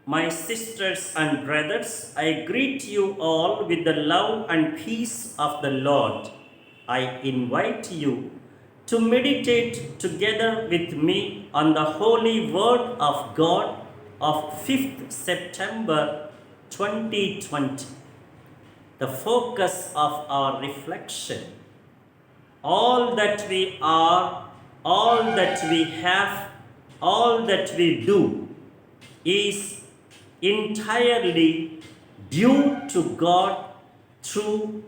My sisters and brothers, I greet you all with the love and peace of the Lord. I invite you to meditate together with me on the holy word of God of 5th September 2020. The focus of our reflection: all that we are, all that we have, all that we do is entirely due to God through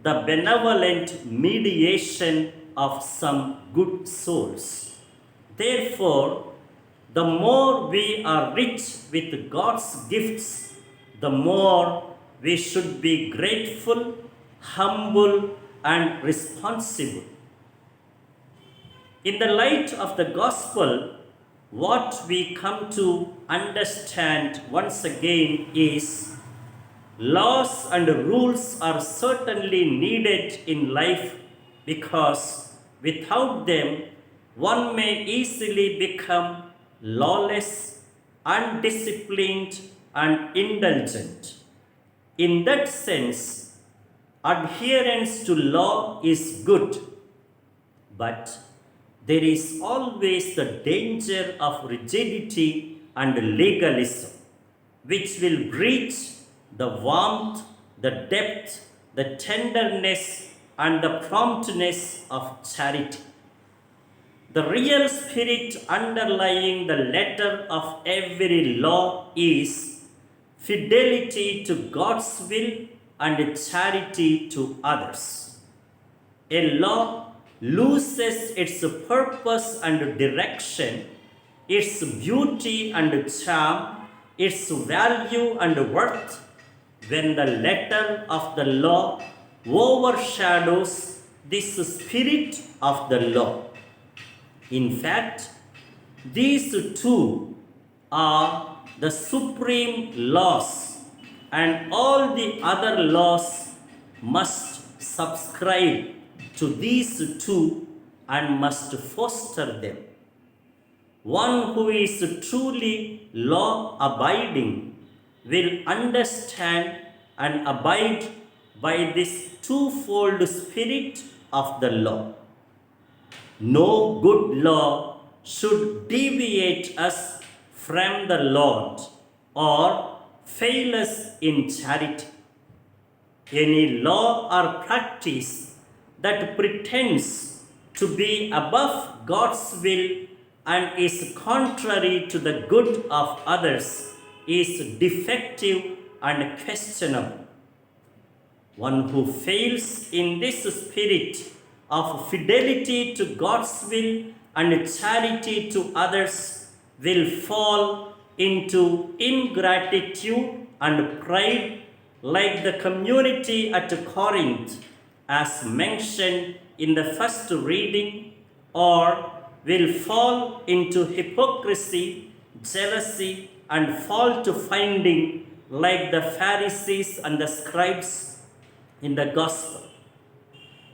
the benevolent mediation of some good souls. Therefore, the more we are rich with God's gifts, the more we should be grateful, humble, and responsible. In the light of the gospel, what we come to understand once again is laws and rules are certainly needed in life because without them, one may easily become lawless, undisciplined, and indulgent. In that sense, adherence to law is good, but there is always the danger of rigidity and legalism, which will breach the warmth, the depth, the tenderness, and the promptness of charity. The real spirit underlying the letter of every law is fidelity to God's will and charity to others. A law loses its purpose and direction, its beauty and charm, its value and worth when the letter of the law overshadows this spirit of the law. In fact, these two are the supreme laws, and all the other laws must subscribe to these two and must foster them. One who is truly law abiding will understand and abide by this twofold spirit of the law. No good law should deviate us from the Lord or fail us in charity. Any law or practice that pretends to be above God's will and is contrary to the good of others is defective and questionable. One who fails in this spirit of fidelity to God's will and charity to others will fall into ingratitude and pride like the community at Corinth, as mentioned in the first reading, or will fall into hypocrisy, jealousy, and fault finding like the Pharisees and the scribes in the gospel.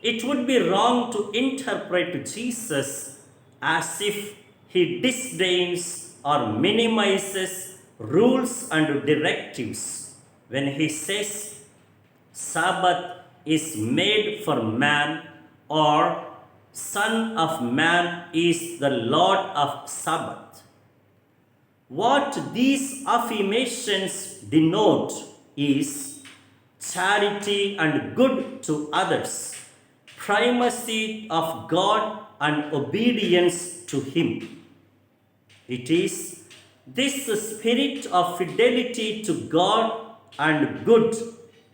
It would be wrong to interpret Jesus as if he disdains or minimizes rules and directives when he says Sabbath is made for man, or Son of Man is the Lord of Sabbath. What these affirmations denote is charity and good to others, primacy of God and obedience to Him. It is this spirit of fidelity to God and good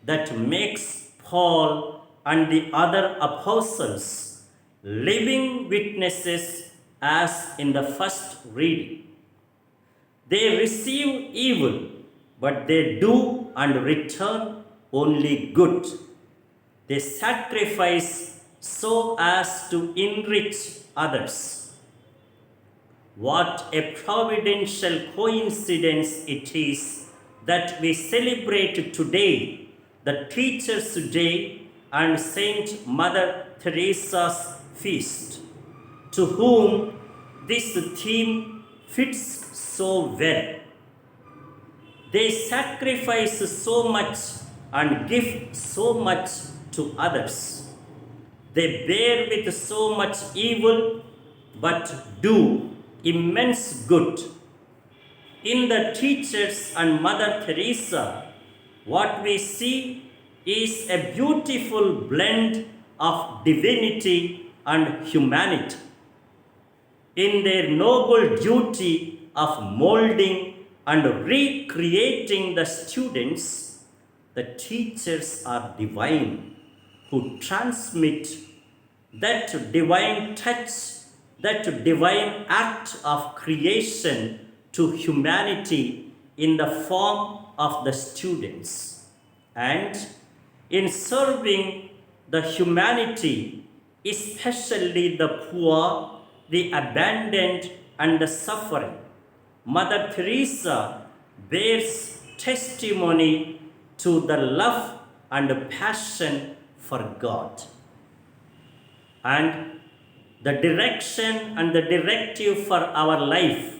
that makes Paul and the other apostles living witnesses as in the first reading. They receive evil, but they do and return only good. They sacrifice so as to enrich others. What a providential coincidence it is that we celebrate today the Teacher's Day and Saint Mother Theresa's feast, to whom this theme fits so well. They sacrifice so much and give so much to others. They bear with so much evil but do immense good. In the teachers and Mother Theresa, what we see is a beautiful blend of divinity and humanity. In their noble duty of molding and recreating the students, the teachers are divine, who transmit that divine touch, that divine act of creation to humanity in the form of the students. And in serving the humanity, especially the poor, the abandoned, and the suffering, Mother Teresa bears testimony to the love and passion for God. And the direction and the directive for our life.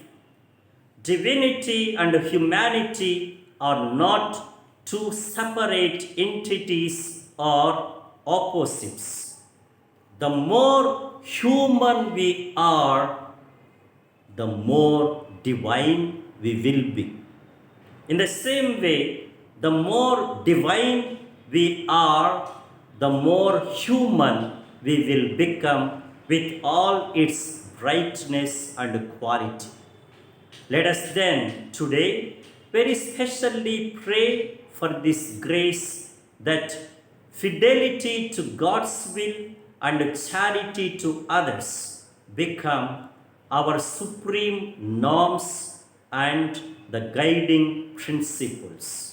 Divinity and humanity are not two separate entities or opposites. The more human we are, the more divine we will be. In the same way, the more divine we are, the more human we will become with all its brightness and quality. Let us then today very specially pray for this grace that fidelity to God's will and charity to others become our supreme norms and the guiding principles.